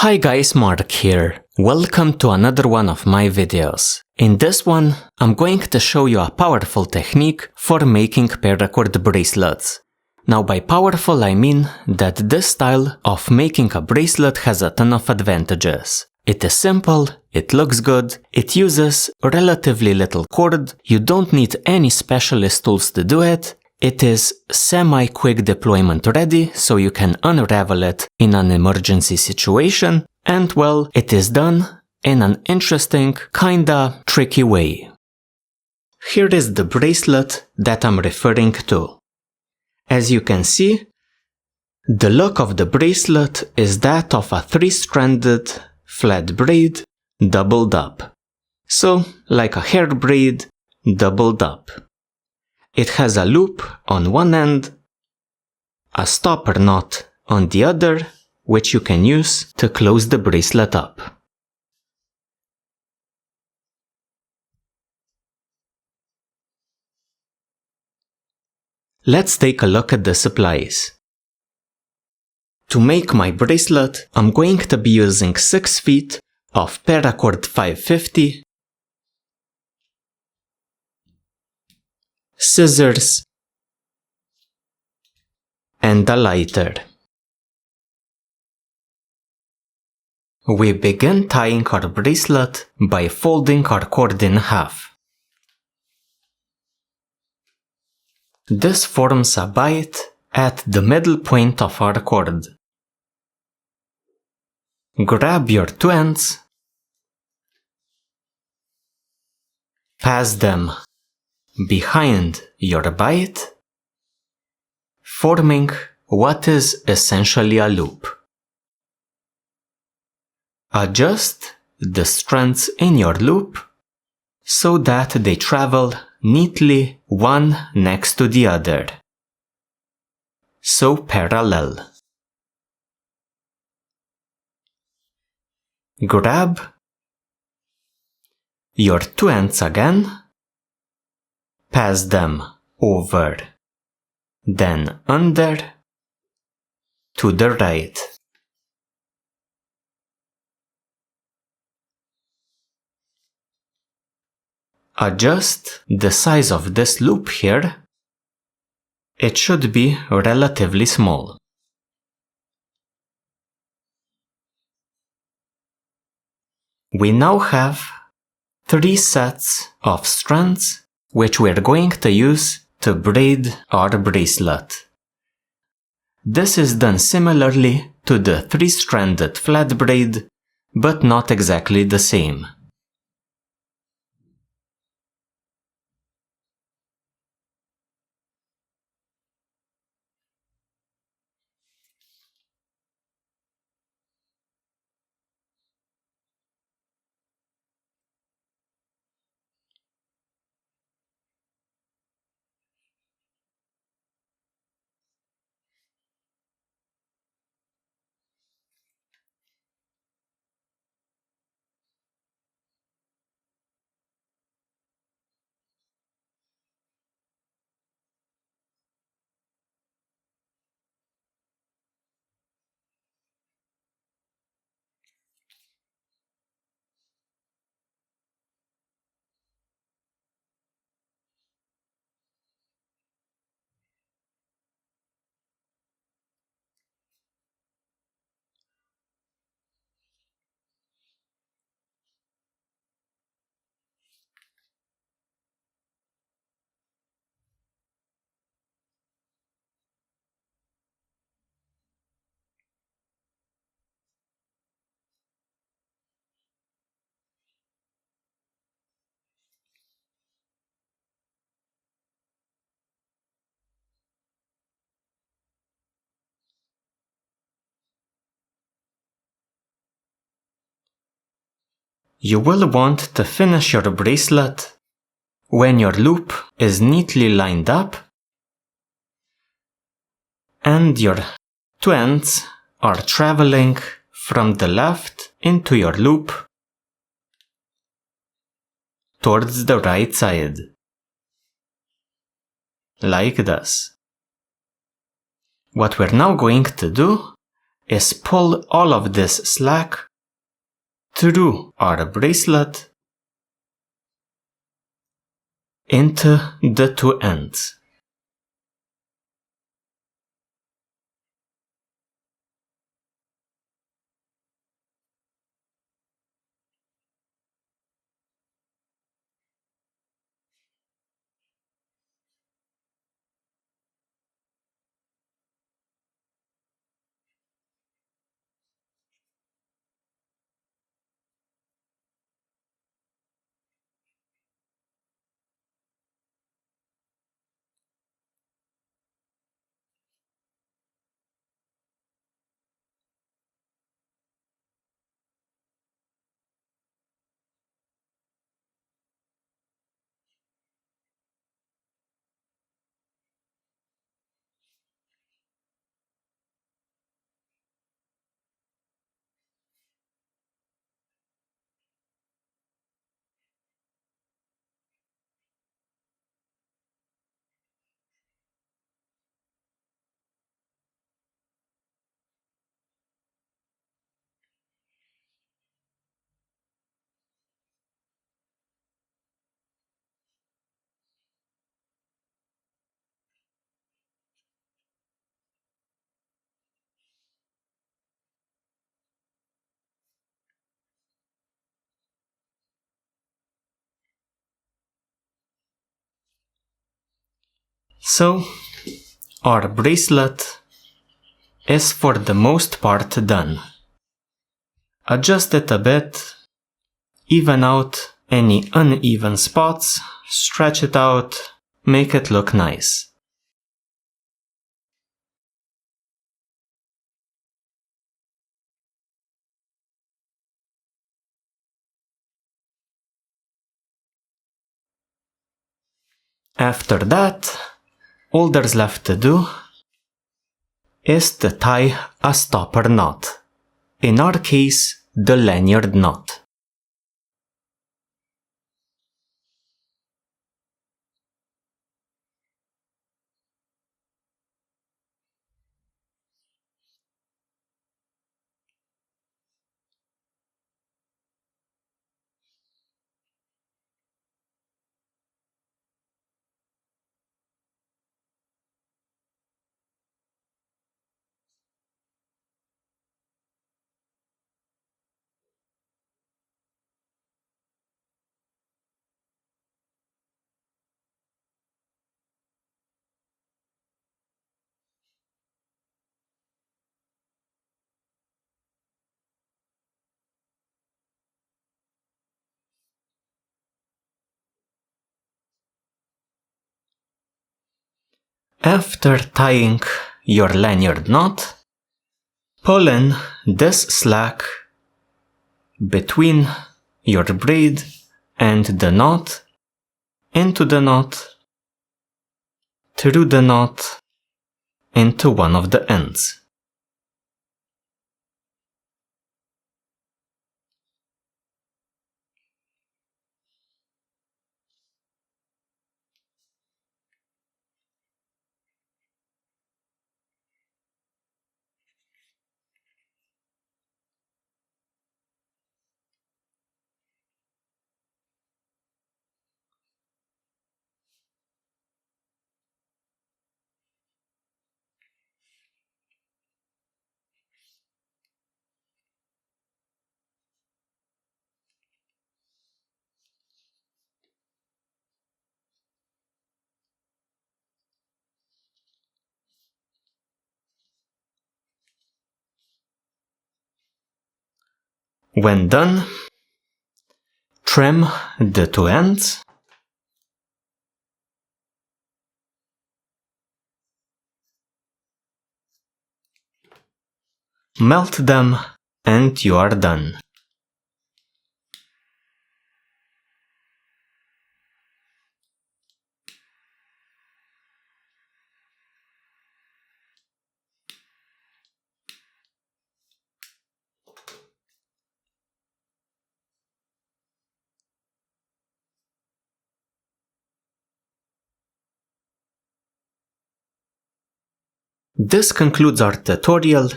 Hi guys, Mark here. Welcome to another one of my videos. In this one, I'm going to show you a powerful technique for making paracord bracelets. Now by powerful I mean that this style of making a bracelet has a ton of advantages. It is simple, it looks good, it uses relatively little cord, you don't need any specialist tools to do it, it is semi-quick deployment ready, so you can unravel it in an emergency situation, and well, it is done in an interesting, kinda tricky way. Here is the bracelet that I'm referring to. As you can see, the look of the bracelet is that of a 3-stranded flat braid doubled up. So, like a hair braid doubled up. It has a loop on one end, a stopper knot on the other, which you can use to close the bracelet up. Let's take a look at the supplies. To make my bracelet, I'm going to be using 6 feet of Paracord 550, scissors, and a lighter. We begin tying our bracelet by folding our cord in half. This forms a bight at the middle point of our cord. Grab your 2 ends, pass them behind your bight, forming what is essentially a loop. Adjust the strands in your loop so that they travel neatly one next to the other. So parallel. Grab your 2 ends again, pass them over, then under, to the right. Adjust the size of this loop here. It should be relatively small. We now have 3 sets of strands which we are going to use to braid our bracelet. This is done similarly to the 3-stranded flat braid, but not exactly the same. You will want to finish your bracelet when your loop is neatly lined up and your 2 ends are traveling from the left into your loop towards the right side. Like this. What we're now going to do is pull all of this slack through our bracelet into the two ends. So, our bracelet is for the most part done. Adjust it a bit, even out any uneven spots, stretch it out, make it look nice. After that, all there's left to do is to tie a stopper knot. In our case, the lanyard knot. After tying your lanyard knot, pull in this slack between your braid and the knot, into the knot, through the knot, into one of the ends. When done, trim the two ends, melt them, and you are done. This concludes our tutorial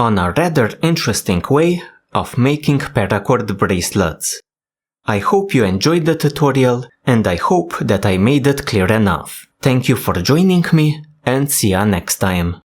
on a rather interesting way of making paracord bracelets. I hope you enjoyed the tutorial and I hope that I made it clear enough. Thank you for joining me and see ya next time.